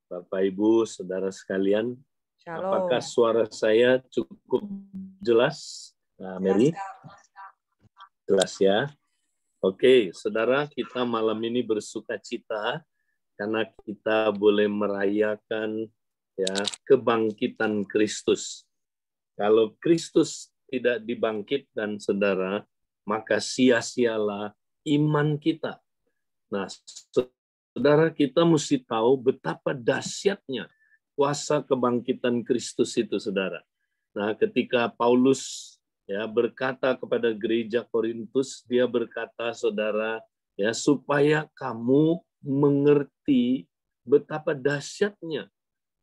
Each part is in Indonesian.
Bapak, Ibu, saudara sekalian. Shalom. Apakah suara saya cukup jelas, Mary? Jelas ya. Oke, saudara, kita malam ini bersuka cita karena kita boleh merayakan ya kebangkitan Kristus. Kalau Kristus tidak dibangkitkan, saudara, maka sia-sialah iman kita. Nah, saudara, kita mesti tahu betapa dahsyatnya kuasa kebangkitan Kristus itu, saudara. Nah, ketika Paulus ya berkata kepada gereja Korintus, dia berkata, saudara, ya supaya kamu mengerti betapa dahsyatnya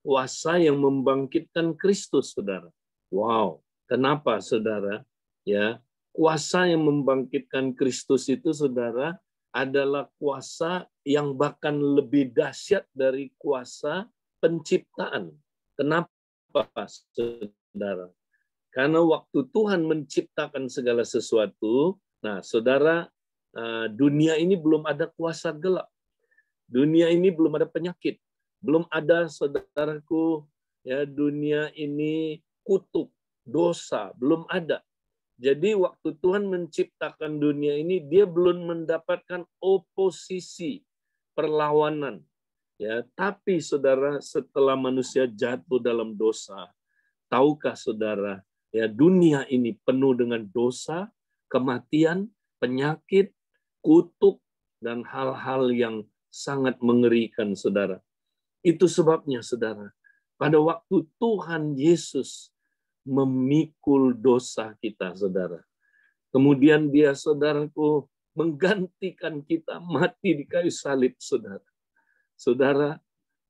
kuasa yang membangkitkan Kristus, saudara. Wow, kenapa, saudara? Ya, kuasa yang membangkitkan Kristus itu, saudara, adalah kuasa yang bahkan lebih dahsyat dari kuasa penciptaan. Kenapa, saudara? Karena waktu Tuhan menciptakan segala sesuatu, nah, saudara, dunia ini belum ada kuasa gelap. Dunia ini belum ada penyakit. Belum ada, saudaraku, ya, dunia ini kutuk, dosa, belum ada. Jadi waktu Tuhan menciptakan dunia ini, dia belum mendapatkan oposisi, perlawanan. Ya, tapi saudara, setelah manusia jatuh dalam dosa, tahukah saudara, ya, dunia ini penuh dengan dosa, kematian, penyakit, kutuk, dan hal-hal yang sangat mengerikan, saudara. Itu sebabnya, saudara, pada waktu Tuhan Yesus memikul dosa kita, saudara. Kemudian dia, saudaraku, menggantikan kita mati di kayu salib, saudara. Saudara,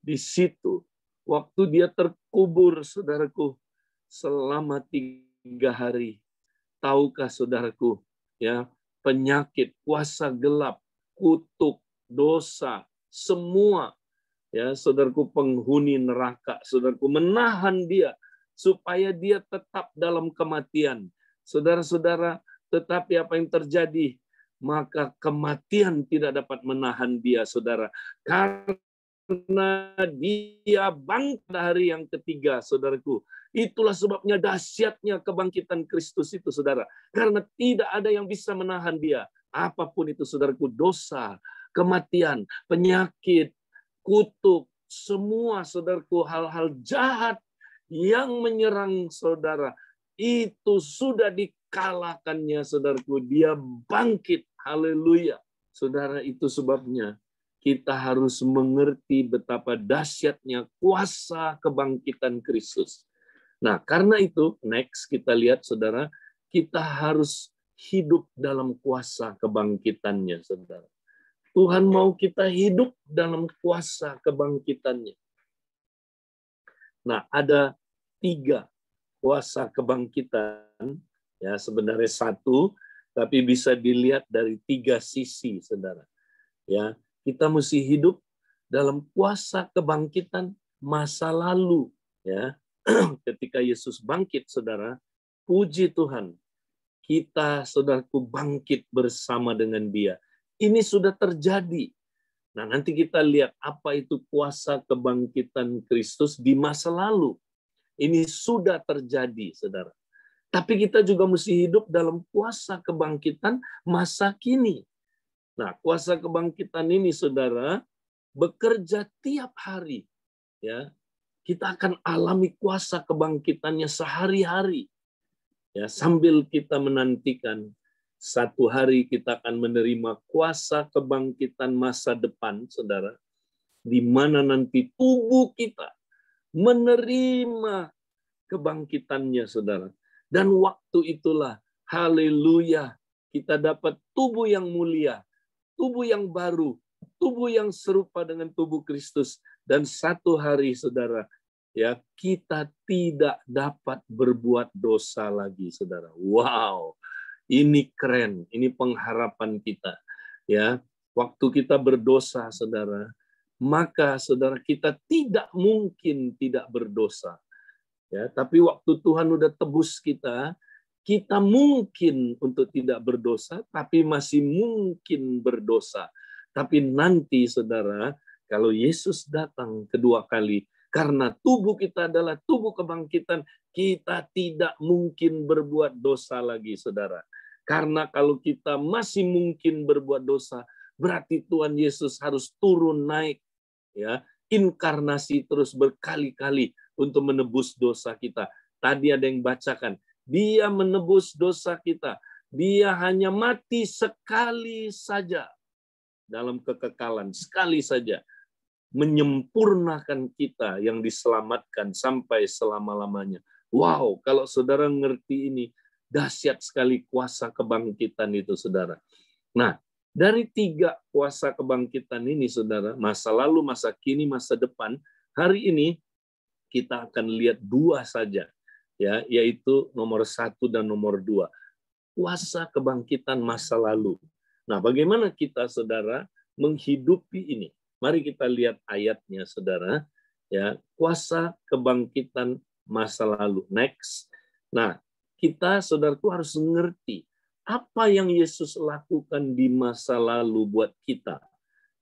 di situ, waktu dia terkubur, saudaraku, selama 3 hari, tahukah saudaraku, ya, penyakit, kuasa gelap, kutuk, dosa, semua, ya, saudaraku, penghuni neraka, saudaraku, menahan dia supaya dia tetap dalam kematian. Saudara-saudara, tetapi apa yang terjadi? Maka kematian tidak dapat menahan dia, saudara. Karena dia bangkit pada hari yang ketiga, saudaraku. Itulah sebabnya dahsyatnya kebangkitan Kristus itu, saudara. Karena tidak ada yang bisa menahan dia. Apapun itu, saudaraku, dosa, kematian, penyakit, kutuk, semua, saudaraku, hal-hal jahat yang menyerang saudara, itu sudah dikalahkannya, saudaraku. Dia bangkit. Haleluya. Saudara, itu sebabnya kita harus mengerti betapa dahsyatnya kuasa kebangkitan Kristus. Nah, karena itu, next kita lihat, saudara, kita harus hidup dalam kuasa kebangkitannya, saudara. Tuhan mau kita hidup dalam kuasa kebangkitannya. Nah, ada 3 kuasa kebangkitan, ya, sebenarnya 1, tapi bisa dilihat dari 3 sisi, saudara. Ya, kita mesti hidup dalam kuasa kebangkitan masa lalu, ya. Ketika Yesus bangkit, saudara, puji Tuhan, kita, saudaraku, bangkit bersama dengan Dia. Ini sudah terjadi. Nah, nanti kita lihat apa itu kuasa kebangkitan Kristus di masa lalu. Ini sudah terjadi, saudara. Tapi kita juga mesti hidup dalam kuasa kebangkitan masa kini. Nah, kuasa kebangkitan ini, saudara, bekerja tiap hari. Ya, kita akan alami kuasa kebangkitannya sehari-hari. Ya, sambil kita menantikan satu hari kita akan menerima kuasa kebangkitan masa depan, saudara, di mana nanti tubuh kita menerima kebangkitannya, saudara. Dan waktu itulah, haleluya, kita dapat tubuh yang mulia, tubuh yang baru, tubuh yang serupa dengan tubuh Kristus. Dan satu hari, saudara, ya, kita tidak dapat berbuat dosa lagi, saudara. Wow. Ini keren, ini pengharapan kita. Ya, waktu kita berdosa, saudara, maka saudara kita tidak mungkin tidak berdosa. Ya, tapi waktu Tuhan udah tebus kita, kita mungkin untuk tidak berdosa, tapi masih mungkin berdosa. Tapi nanti, saudara, kalau Yesus datang kedua kali, karena tubuh kita adalah tubuh kebangkitan, kita tidak mungkin berbuat dosa lagi, saudara. Karena kalau kita masih mungkin berbuat dosa, berarti Tuhan Yesus harus turun naik, ya, inkarnasi terus berkali-kali untuk menebus dosa kita. Tadi ada yang bacakan, dia menebus dosa kita. Dia hanya mati sekali saja dalam kekekalan, sekali saja, menyempurnakan kita yang diselamatkan sampai selama-lamanya. Wow, kalau saudara ngerti ini, dahsyat sekali kuasa kebangkitan itu, saudara. Nah, dari 3 kuasa kebangkitan ini, saudara, masa lalu, masa kini, masa depan, hari ini kita akan lihat 2 saja, ya, yaitu nomor 1 dan nomor 2. Kuasa kebangkitan masa lalu. Nah, bagaimana kita, saudara, menghidupi ini? Mari kita lihat ayatnya, saudara. Ya, kuasa kebangkitan masa lalu. Next. Nah, kita, saudaraku, harus mengerti apa yang Yesus lakukan di masa lalu buat kita.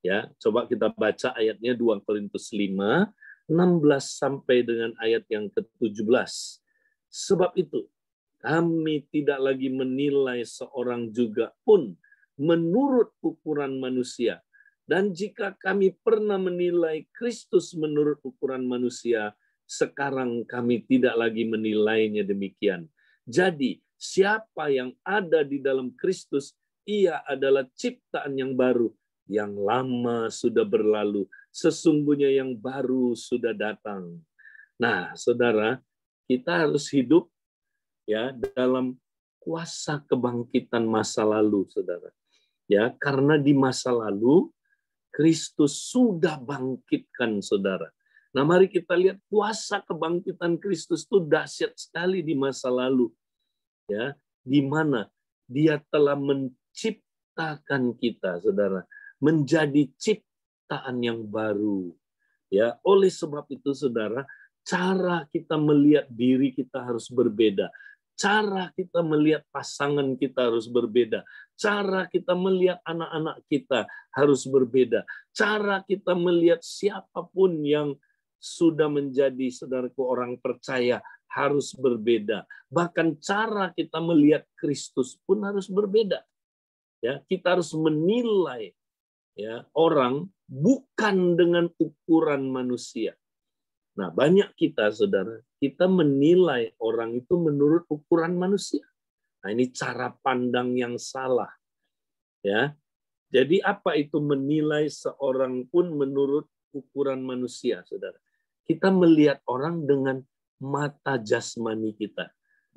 Ya, coba kita baca ayatnya 2 Korintus 5, 16 sampai dengan ayat yang ke-17. Sebab itu, kami tidak lagi menilai seorang juga pun menurut ukuran manusia. Dan jika kami pernah menilai Kristus menurut ukuran manusia, sekarang kami tidak lagi menilainya demikian. Jadi, siapa yang ada di dalam Kristus, ia adalah ciptaan yang baru. Yang lama sudah berlalu, sesungguhnya yang baru sudah datang. Nah, saudara, kita harus hidup, ya, dalam kuasa kebangkitan masa lalu, saudara. Ya, karena di masa lalu Kristus sudah bangkitkan, saudara. Nah, mari kita lihat kuasa kebangkitan Kristus itu dahsyat sekali di masa lalu. Ya, di mana Dia telah menciptakan kita, saudara, menjadi ciptaan yang baru. Ya, oleh sebab itu, saudara, cara kita melihat diri kita harus berbeda. Cara kita melihat pasangan kita harus berbeda. Cara kita melihat anak-anak kita harus berbeda. Cara kita melihat siapapun yang sudah menjadi, saudaraku, orang percaya harus berbeda. Bahkan cara kita melihat Kristus pun harus berbeda. Ya, kita harus menilai, ya, orang bukan dengan ukuran manusia. Nah, banyak kita, saudara, kita menilai orang itu menurut ukuran manusia. Nah, ini cara pandang yang salah. Ya, jadi apa itu menilai seorang pun menurut ukuran manusia, saudara? Kita melihat orang dengan mata jasmani kita,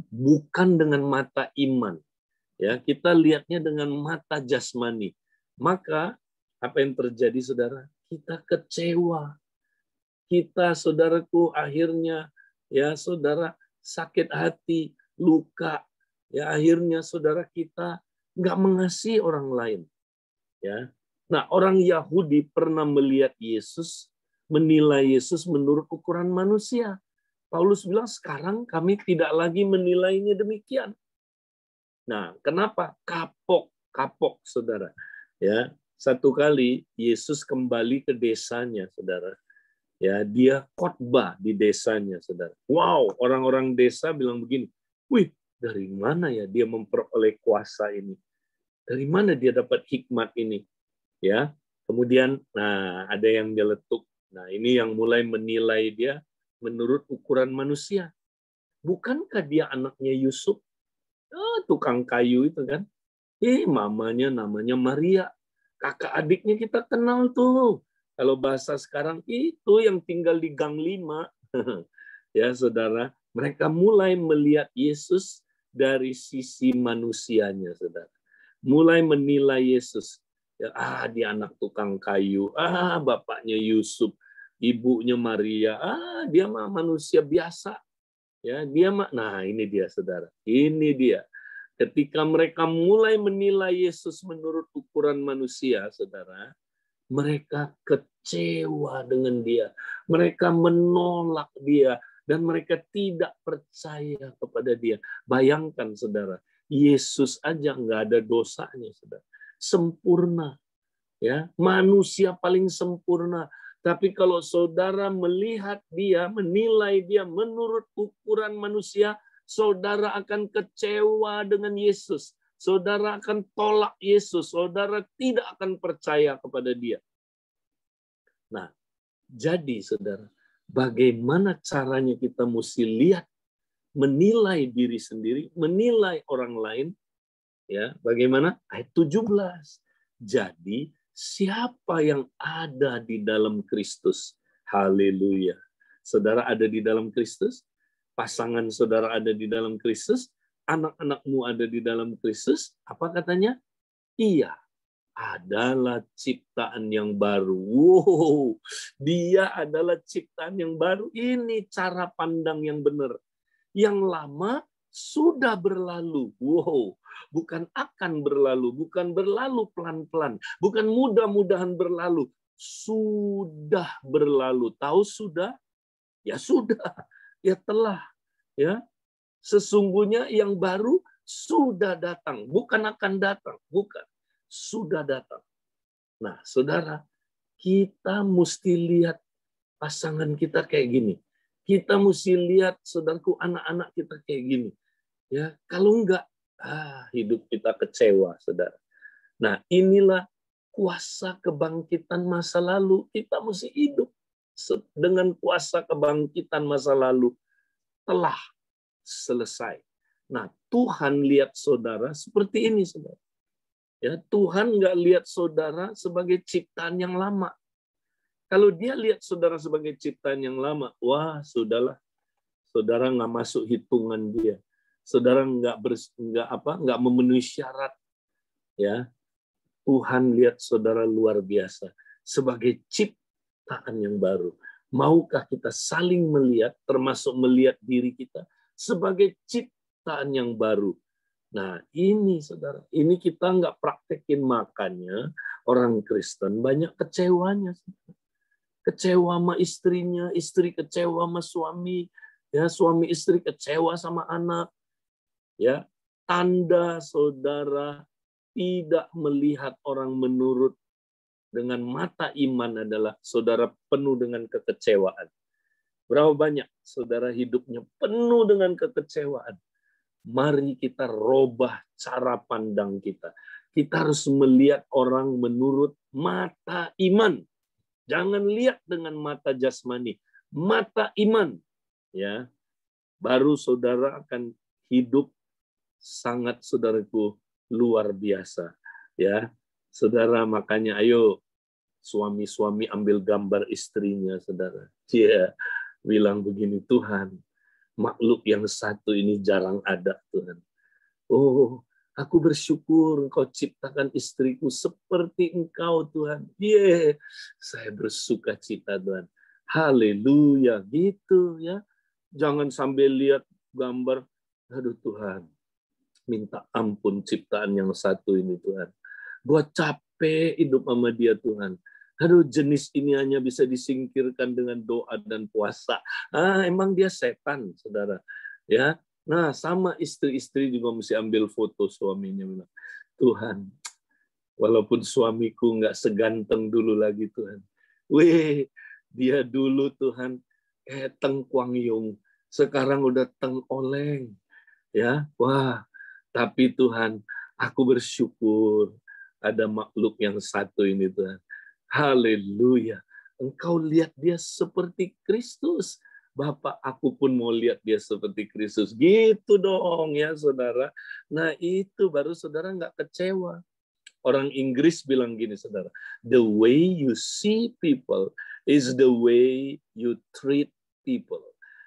bukan dengan mata iman. Ya, kita lihatnya dengan mata jasmani. Maka apa yang terjadi, saudara? Kita kecewa. Kita, saudaraku, akhirnya, ya, saudara, sakit hati, luka. Ya, akhirnya, saudara, kita nggak mengasihi orang lain. Ya. Nah, orang Yahudi pernah melihat Yesus, menilai Yesus menurut ukuran manusia. Paulus bilang, sekarang kami tidak lagi menilainya demikian. Nah, kenapa? Kapok, saudara. Ya, satu kali Yesus kembali ke desanya, saudara. Ya, dia khotbah di desanya, saudara. Wow, orang-orang desa bilang begini, wih, dari mana ya dia memperoleh kuasa ini? Dari mana dia dapat hikmat ini? Ya, kemudian, nah, ada yang nyeletuk. Nah, ini yang mulai menilai dia menurut ukuran manusia. Bukankah dia anaknya Yusuf? Tukang kayu itu kan? Mamanya namanya Maria. Kakak adiknya kita kenal tuh. Kalau bahasa sekarang itu yang tinggal di Gang 5. Ya, saudara, mereka mulai melihat Yesus dari sisi manusianya, saudara. Mulai menilai Yesus. Ya, dia anak tukang kayu. Bapaknya Yusuf, ibunya Maria. Dia mah manusia biasa. Ya, dia mah. Nah, ini dia, saudara. Ini dia. Ketika mereka mulai menilai Yesus menurut ukuran manusia, saudara, mereka kecewa dengan dia. Mereka menolak dia. Dan mereka tidak percaya kepada dia. Bayangkan, saudara, Yesus aja nggak ada dosanya, saudara. Sempurna. Ya, manusia paling sempurna. Tapi kalau saudara melihat dia, menilai dia menurut ukuran manusia, saudara akan kecewa dengan Yesus. Saudara akan tolak Yesus. Saudara tidak akan percaya kepada dia. Nah, jadi saudara, bagaimana caranya kita mesti lihat, menilai diri sendiri, menilai orang lain, ya, bagaimana? Ayat 17. Jadi, siapa yang ada di dalam Kristus? Haleluya. Saudara ada di dalam Kristus? Pasangan saudara ada di dalam Kristus? Anak-anakmu ada di dalam Kristus? Apa katanya? Iya, adalah ciptaan yang baru. Wow, dia adalah ciptaan yang baru. Ini cara pandang yang benar. Yang lama sudah berlalu. Wow, bukan akan berlalu, bukan berlalu pelan-pelan, bukan mudah-mudahan berlalu. Sudah berlalu. Tahu sudah? Ya sudah. Ya telah. Ya. Sesungguhnya yang baru sudah datang, bukan akan datang, bukan. Sudah datang. Nah, saudara, kita mesti lihat pasangan kita kayak gini. Kita mesti lihat, saudaraku, anak-anak kita kayak gini. Ya, kalau enggak, hidup kita kecewa, saudara. Nah, inilah kuasa kebangkitan masa lalu. Kita mesti hidup dengan kuasa kebangkitan masa lalu telah selesai. Nah, Tuhan lihat saudara seperti ini, saudara. Ya, Tuhan nggak lihat saudara sebagai ciptaan yang lama. Kalau dia lihat saudara sebagai ciptaan yang lama, wah, sudahlah. Saudara nggak masuk hitungan dia. Saudara nggak memenuhi syarat. Ya, Tuhan lihat saudara luar biasa sebagai ciptaan yang baru. Maukah kita saling melihat, termasuk melihat diri kita sebagai ciptaan yang baru? Nah, ini saudara, ini kita nggak praktekin, makanya orang Kristen banyak kecewanya. Kecewa sama istrinya, istri kecewa sama suami, ya, suami istri kecewa sama anak. Ya, tanda saudara tidak melihat orang menurut dengan mata iman adalah saudara penuh dengan kekecewaan. Berapa banyak saudara hidupnya penuh dengan kekecewaan? Mari kita robah cara pandang kita. Kita harus melihat orang menurut mata iman. Jangan lihat dengan mata jasmani, mata iman. Ya, baru saudara akan hidup sangat, saudaraku, luar biasa. Ya, saudara, makanya ayo suami-suami ambil gambar istrinya, saudara. Dia bilang begini, Tuhan, makhluk yang satu ini jarang ada, Tuhan. Oh, aku bersyukur Engkau ciptakan istriku seperti Engkau, Tuhan. Saya bersuka cita, Tuhan. Haleluya, gitu ya. Jangan sambil lihat gambar, aduh Tuhan, minta ampun ciptaan yang satu ini, Tuhan. Gua capek hidup sama dia, Tuhan. Aduh, jenis ini hanya bisa disingkirkan dengan doa dan puasa. Emang dia setan, saudara. Ya, nah, sama istri-istri juga mesti ambil foto suaminya. Bilang, Tuhan, walaupun suamiku nggak seganteng dulu lagi, Tuhan. Dia dulu, Tuhan, Teng Kuang Yung. Sekarang udah Teng Oleng. Ya, wah. Tapi Tuhan, aku bersyukur ada makhluk yang satu ini, Tuhan. Haleluya. Engkau lihat dia seperti Kristus. Bapak, aku pun mau lihat dia seperti Kristus. Gitu dong ya, saudara. Nah, itu baru saudara nggak kecewa. Orang Inggris bilang gini, saudara. The way you see people is the way you treat people.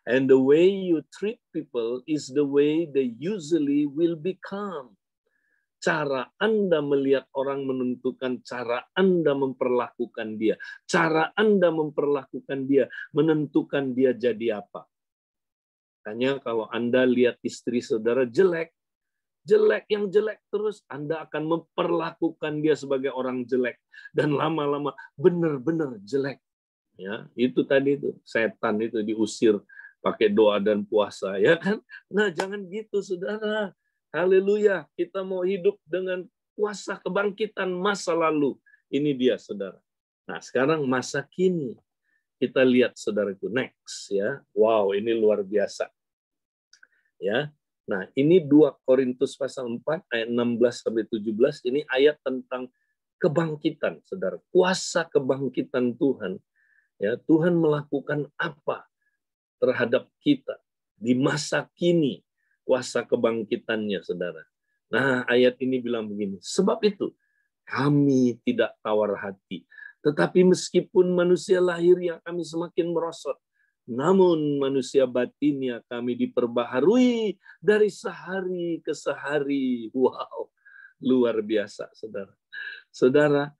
And the way you treat people is the way they usually will become. Cara Anda melihat orang menentukan cara Anda memperlakukan dia. Cara Anda memperlakukan dia menentukan dia jadi apa. Makanya kalau Anda lihat istri saudara jelek yang jelek terus, Anda akan memperlakukan dia sebagai orang jelek. Dan lama-lama benar-benar jelek. Ya, itu tadi itu setan itu diusir pakai doa dan puasa, ya kan? Nah, jangan gitu, saudara. Haleluya, kita mau hidup dengan kuasa kebangkitan masa lalu. Ini dia, saudara. Nah, sekarang masa kini. Kita lihat, saudaraku, next ya. Wow, ini luar biasa. Ya. Nah, ini 2 Korintus pasal 4 ayat 16 sampai 17. Ini ayat tentang kebangkitan, saudara. Kuasa kebangkitan Tuhan. Ya, Tuhan melakukan apa terhadap kita di masa kini, kuasa kebangkitannya, saudara. Nah, ayat ini bilang begini, sebab itu kami tidak tawar hati, tetapi meskipun manusia lahirnya kami semakin merosot, namun manusia batinnya kami diperbaharui dari sehari ke sehari. Wow, luar biasa, saudara. Saudara,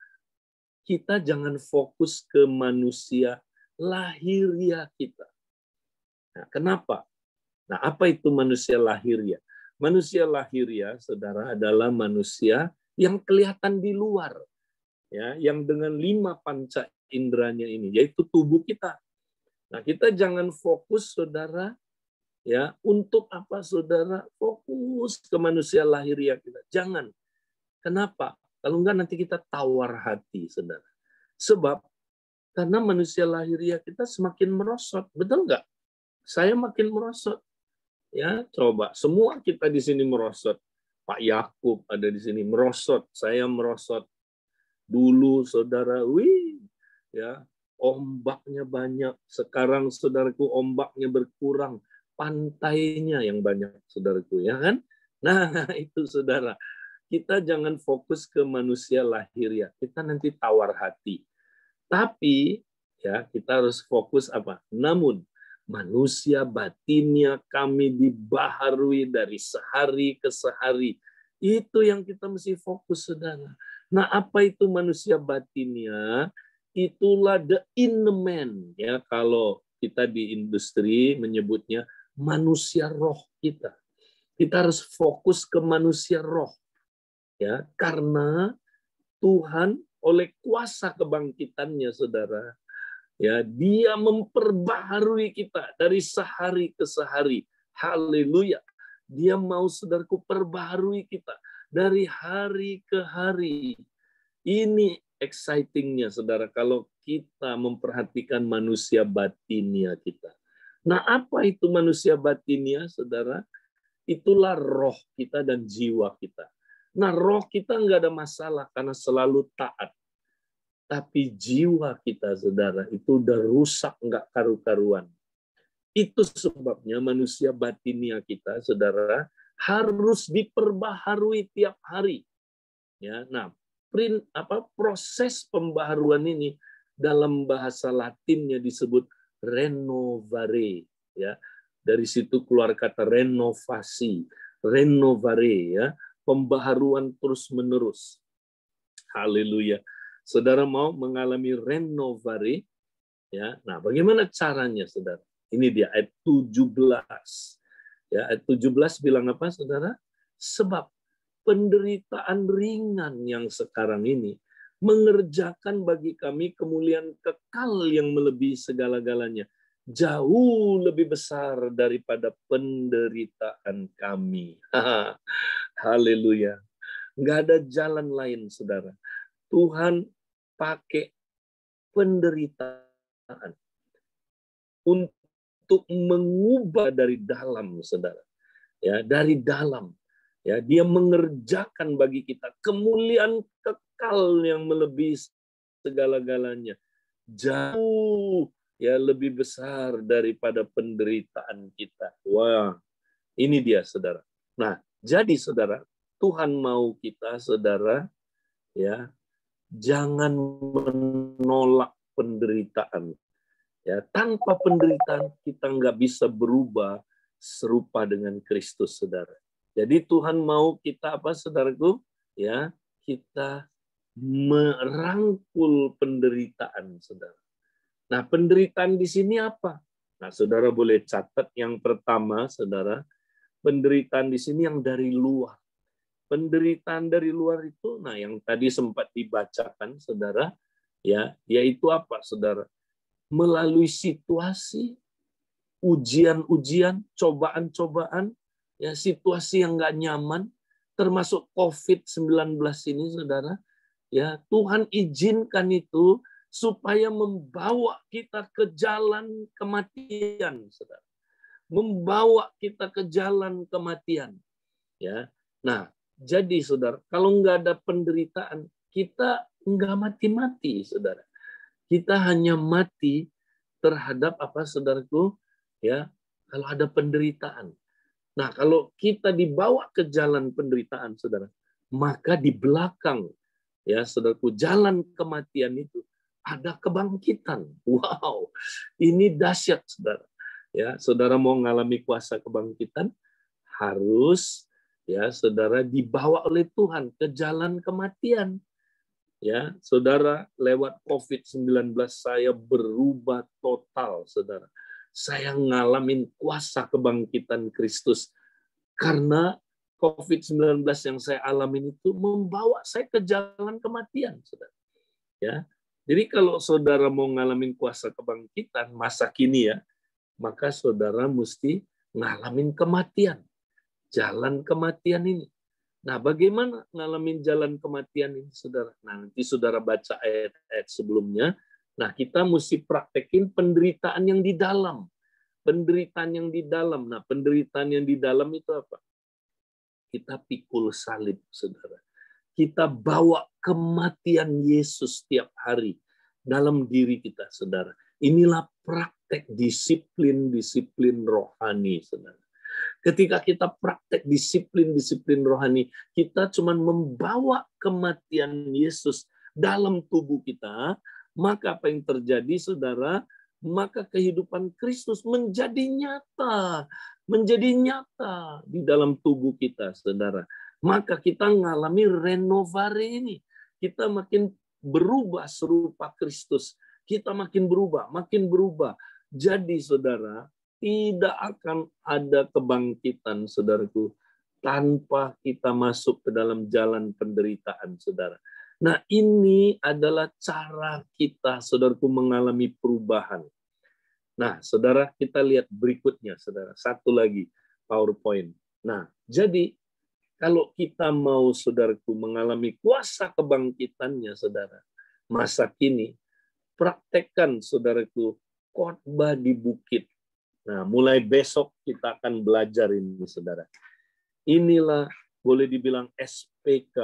kita jangan fokus ke manusia lahiriah kita. Nah, kenapa? Nah, apa itu manusia lahiriah? Manusia lahiriah, saudara, adalah manusia yang kelihatan di luar, ya, yang dengan 5 panca inderanya ini, yaitu tubuh kita. Nah, kita jangan fokus, saudara, ya, untuk apa, saudara? Fokus ke manusia lahiriah kita. Jangan. Kenapa? Kalau enggak nanti kita tawar hati, saudara. Sebab karena manusia lahiriah kita semakin merosot, betul nggak? Saya makin merosot. Ya, coba semua kita di sini merosot. Pak Yakub ada di sini merosot, saya merosot. Dulu saudara, ya, ombaknya banyak. Sekarang saudaraku ombaknya berkurang, pantainya yang banyak, saudaraku, ya kan? Nah, itu saudara. Kita jangan fokus ke manusia lahiriah. Kita nanti tawar hati. Tapi ya, kita harus fokus apa? Namun manusia batinnya kami dibaharui dari sehari ke sehari. Itu yang kita mesti fokus, saudara. Nah, apa itu manusia batinnya? Itulah the inner man, ya, kalau kita di industri menyebutnya manusia roh kita. Kita harus fokus ke manusia roh, ya, karena Tuhan oleh kuasa kebangkitannya, saudara, ya, dia memperbaharui kita dari sehari ke sehari. Haleluya. Dia mau, saudaraku, perbaharui kita dari hari ke hari. Ini excitingnya, saudara, kalau kita memperhatikan manusia batinnya kita. Nah, apa itu manusia batinnya, saudara? Itulah roh kita dan jiwa kita. Nah, roh kita nggak ada masalah karena selalu taat. Tapi jiwa kita, saudara, itu udah rusak, nggak karu-karuan. Itu sebabnya manusia batinia kita, saudara, harus diperbaharui tiap hari. Ya, nah, proses pembaharuan ini dalam bahasa Latinnya disebut renovare. Ya, dari situ keluar kata renovasi, renovare, ya, pembaharuan terus-menerus. Haleluya. Saudara mau mengalami renovare, ya. Nah, bagaimana caranya, saudara? Ini dia ayat 17. Ya, ayat 17 bilang apa, saudara? Sebab penderitaan ringan yang sekarang ini mengerjakan bagi kami kemuliaan kekal yang melebihi segala-galanya, jauh lebih besar daripada penderitaan kami. Haleluya. Nggak ada jalan lain, saudara. Tuhan pakai penderitaan untuk mengubah dari dalam, saudara. Ya, dari dalam. Ya, dia mengerjakan bagi kita kemuliaan kekal yang melebihi segala-galanya. Jauh, ya, lebih besar daripada penderitaan kita. Wah, ini dia, saudara. Nah, jadi, saudara, Tuhan mau kita, saudara, ya, jangan menolak penderitaan. Ya, tanpa penderitaan kita nggak bisa berubah serupa dengan Kristus, saudara. Jadi Tuhan mau kita apa, saudaraku? Ya, kita merangkul penderitaan, saudara. Nah, penderitaan di sini apa? Nah, saudara boleh catat yang pertama, saudara, penderitaan di sini yang dari luar. Penderitaan dari luar itu, nah, yang tadi sempat dibacakan, saudara, ya, yaitu apa, saudara? Melalui situasi, ujian-ujian, cobaan-cobaan, ya, situasi yang nggak nyaman, termasuk COVID-19 ini, saudara, Ya, Tuhan izinkan itu supaya membawa kita ke jalan kematian, saudara. Membawa kita ke jalan kematian. Ya, nah, jadi saudara, kalau nggak ada penderitaan, kita nggak mati-mati, saudara. Kita hanya mati terhadap apa, saudaraku? Ya, kalau ada penderitaan. Nah, kalau kita dibawa ke jalan penderitaan, saudara, maka di belakang, ya, saudaraku, jalan kematian itu ada kebangkitan. Wow, ini dahsyat, saudara. Ya, saudara mau mengalami kuasa kebangkitan, harus, ya, saudara dibawa oleh Tuhan ke jalan kematian. Ya, saudara, lewat COVID-19 saya berubah total, saudara. Saya ngalamin kuasa kebangkitan Kristus karena COVID-19 yang saya alamin itu membawa saya ke jalan kematian, saudara. Ya, jadi kalau saudara mau ngalamin kuasa kebangkitan masa kini, ya, maka saudara mesti ngalamin kematian, jalan kematian ini. Nah, bagaimana ngalamin jalan kematian ini, saudara? Nah, nanti saudara baca ayat-ayat sebelumnya. Nah, kita mesti praktekin penderitaan yang di dalam. Penderitaan yang di dalam. Nah, penderitaan yang di dalam itu apa? Kita pikul salib, saudara. Kita bawa kematian Yesus setiap hari dalam diri kita, saudara. Inilah praktek disiplin-disiplin rohani, saudara. Ketika kita praktek disiplin-disiplin rohani, kita cuma membawa kematian Yesus dalam tubuh kita, maka apa yang terjadi, saudara? Maka kehidupan Kristus menjadi nyata di dalam tubuh kita, saudara. Maka kita mengalami renovare ini. Kita makin berubah serupa Kristus. Kita makin berubah, makin berubah. Jadi, saudara, tidak akan ada kebangkitan, saudaraku, tanpa kita masuk ke dalam jalan penderitaan, saudara. Nah, ini adalah cara kita, saudaraku, mengalami perubahan. Nah, saudara, kita lihat berikutnya, saudara. Satu lagi, PowerPoint. Nah, jadi kalau kita mau, saudaraku, mengalami kuasa kebangkitannya, saudara, masa kini, praktekkan, saudaraku, khotbah di bukit. Nah, mulai besok kita akan belajar ini, saudara. Inilah boleh dibilang SPK,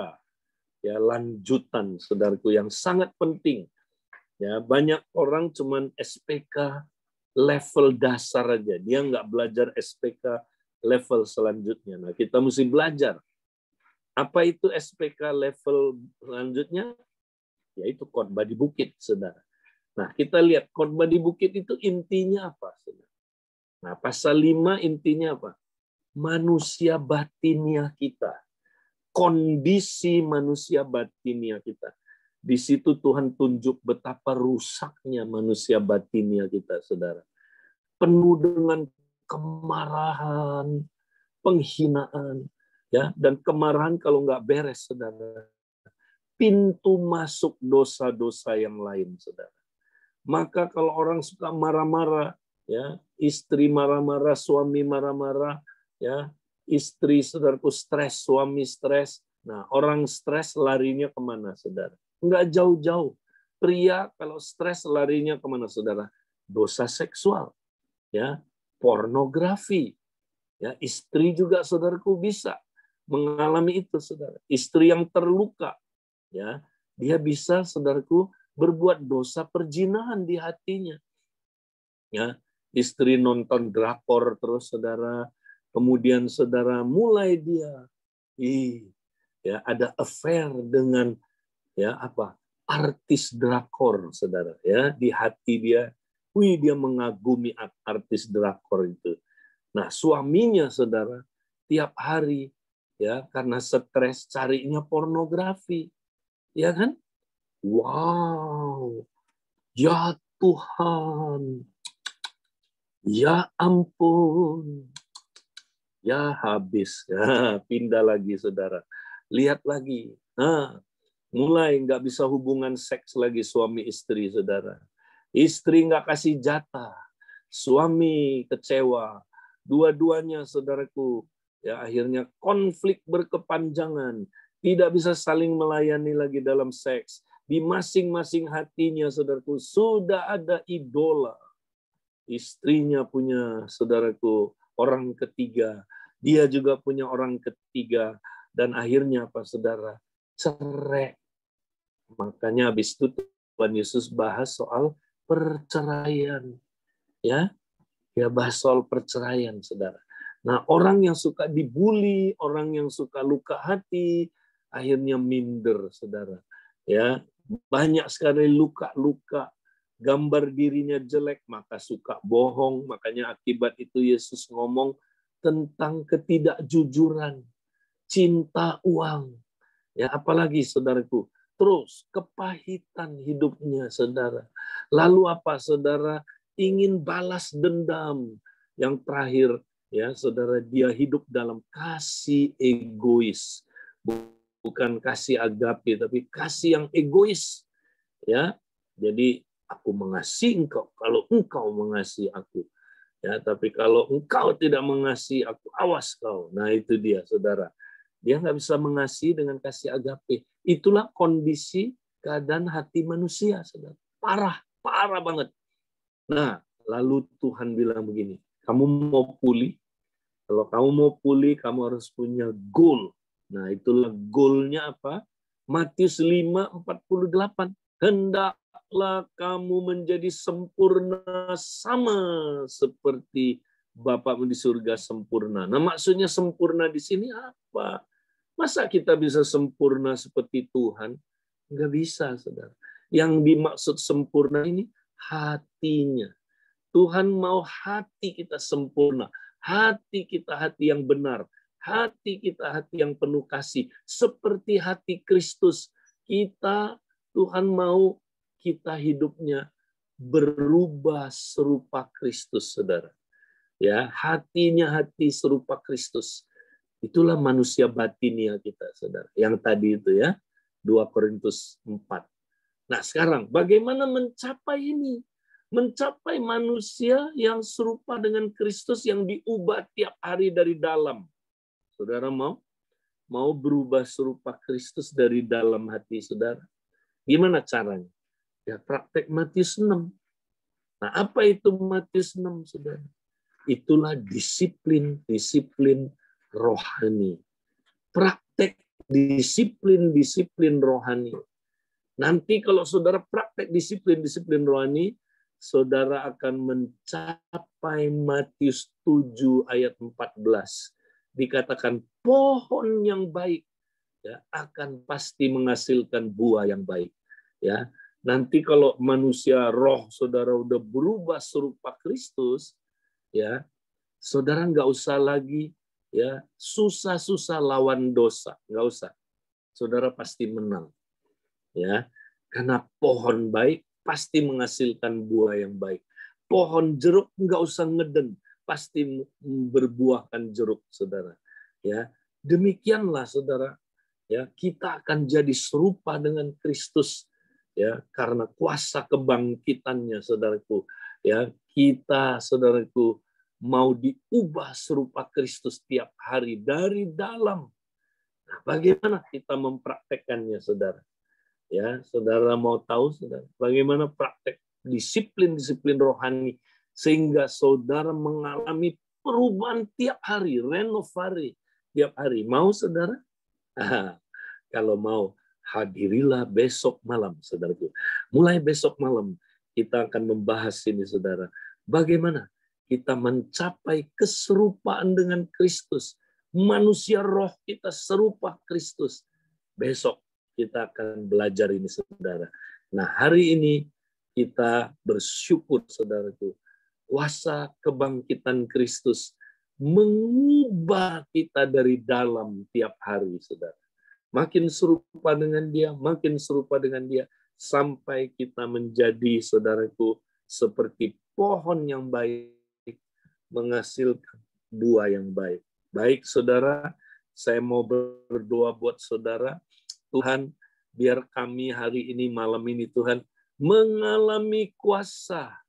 ya, lanjutan, saudaraku, yang sangat penting. Ya, banyak orang cuman SPK level dasar aja, dia nggak belajar SPK level selanjutnya. Nah, kita mesti belajar. Apa itu SPK level selanjutnya? Yaitu khotbah di bukit, saudara. Nah, kita lihat khotbah di bukit itu intinya apa, saudara? Nah, pasal 5 intinya apa? Manusia batinia kita. Kondisi manusia batinia kita. Di situ Tuhan tunjuk betapa rusaknya manusia batinia kita, saudara. Penuh dengan kemarahan, penghinaan, ya, dan kemarahan kalau nggak beres, saudara. Pintu masuk dosa-dosa yang lain, saudara. Maka kalau orang suka marah-marah, ya, istri marah-marah, suami marah-marah, ya, istri, saudaraku, stres, suami stres. Nah, orang stres larinya kemana, saudara? Enggak jauh-jauh. Pria kalau stres larinya kemana, saudara? Dosa seksual, ya, pornografi. Ya, istri juga, saudaraku, bisa mengalami itu, saudara. Istri yang terluka, ya, dia bisa, saudaraku, berbuat dosa perzinahan di hatinya. Ya, istri nonton drakor terus, saudara. Kemudian saudara mulai dia ya, ada affair dengan, ya, apa? Artis drakor, saudara, ya, di hati dia. Dia mengagumi artis drakor itu. Nah, suaminya, saudara, tiap hari, ya, karena stres carinya pornografi. Ya kan? Wow, ya Tuhan, ya ampun, ya habis, ya, pindah lagi, saudara. Lihat lagi, mulai nggak bisa hubungan seks lagi suami istri, saudara. Istri nggak kasih jatah, suami kecewa, dua-duanya, saudaraku, ya, akhirnya konflik berkepanjangan. Tidak bisa saling melayani lagi dalam seks. Di masing-masing hatinya, saudaraku, sudah ada idola. Istrinya punya, saudaraku, orang ketiga. Dia juga punya orang ketiga. Dan akhirnya apa, saudara? Cerai. Makanya habis itu Tuhan Yesus bahas soal perceraian. Ya, dia bahas soal perceraian, saudara. Nah, orang yang suka dibully, orang yang suka luka hati, akhirnya minder, saudara. Ya, banyak sekali luka-luka, gambar dirinya jelek, maka suka bohong. Makanya akibat itu Yesus ngomong tentang ketidakjujuran, cinta uang. Ya, apalagi saudaraku, terus kepahitan hidupnya, saudara. Lalu apa, saudara? Ingin balas dendam. Yang terakhir, ya, saudara, dia hidup dalam kasih egois. Bukan kasih agape, tapi kasih yang egois. Ya, jadi aku mengasihi engkau kalau engkau mengasihi aku. Ya, tapi kalau engkau tidak mengasihi aku, awas kau. Nah, itu dia, saudara. Dia nggak bisa mengasihi dengan kasih agape. Itulah kondisi keadaan hati manusia, saudara. Parah, parah banget. Nah, lalu Tuhan bilang begini, kamu mau pulih? Kalau kamu mau pulih, kamu harus punya goal. Nah, itulah goalnya apa? Matius 5:48. Hendaklah kamu menjadi sempurna sama seperti Bapakmu di surga sempurna. Nah, maksudnya sempurna di sini apa? Masa kita bisa sempurna seperti Tuhan? Enggak bisa, saudara. Yang dimaksud sempurna ini hatinya. Tuhan mau hati kita sempurna. Hati kita hati yang benar. Hati kita hati yang penuh kasih. Seperti hati Kristus. Tuhan mau kita hidupnya berubah serupa Kristus, saudara. Ya, hatinya hati serupa Kristus. Itulah manusia batinia kita, saudara. Yang tadi itu ya, 2 Korintus 4. Nah, sekarang bagaimana mencapai ini? Mencapai manusia yang serupa dengan Kristus yang diubah tiap hari dari dalam. Saudara mau berubah serupa Kristus dari dalam hati saudara? Gimana caranya? Ya, praktek Matius 6. Nah, apa itu Matius 6, saudara? Itulah disiplin rohani. Praktek disiplin rohani. Nanti kalau saudara praktek disiplin rohani, saudara akan mencapai Matius 7 ayat 14. Dikatakan pohon yang baik ya akan pasti menghasilkan buah yang baik. Ya, nanti kalau manusia roh saudara udah berubah serupa Kristus, ya, saudara nggak usah lagi ya susah-susah lawan dosa, nggak usah. Saudara pasti menang, ya, karena pohon baik pasti menghasilkan buah yang baik. Pohon jeruk nggak usah ngeden, pasti berbuahkan jeruk, saudara. Ya, demikianlah, saudara. Ya, kita akan jadi serupa dengan Kristus, ya, karena kuasa kebangkitannya, saudaraku. Ya, kita, saudaraku, mau diubah serupa Kristus tiap hari dari dalam. Nah, bagaimana kita mempraktekkannya, saudara? Ya, saudara mau tahu, saudara, bagaimana praktek disiplin rohani sehingga saudara mengalami perubahan tiap hari, renovasi tiap hari. Mau, saudara? Kalau mau, hadirilah besok malam, saudaraku. Mulai besok malam kita akan membahas ini, saudara. Bagaimana kita mencapai keserupaan dengan Kristus. Manusia roh kita serupa Kristus. Besok kita akan belajar ini, saudara. Nah, hari ini kita bersyukur, saudaraku. Kuasa kebangkitan Kristus mengubah kita dari dalam tiap hari, saudara. Makin serupa dengan dia, makin serupa dengan dia, sampai kita menjadi, saudaraku, seperti pohon yang baik, menghasilkan buah yang baik. Baik, saudara, saya mau berdoa buat saudara. Tuhan, biar kami hari ini, malam ini, Tuhan, mengalami kuasa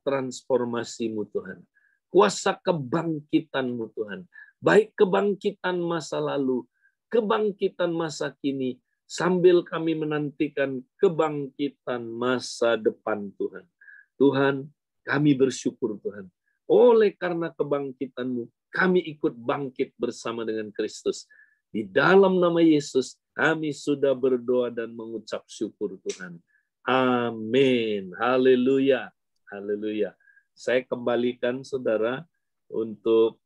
transformasimu, Tuhan. Kuasa kebangkitanmu, Tuhan. Baik kebangkitan masa lalu, kebangkitan masa kini, sambil kami menantikan kebangkitan masa depan Tuhan. Tuhan, kami bersyukur Tuhan. Oleh karena kebangkitan-Mu, kami ikut bangkit bersama dengan Kristus. Di dalam nama Yesus, kami sudah berdoa dan mengucap syukur Tuhan. Amin. Haleluya. Haleluya. Saya kembalikan saudara untuk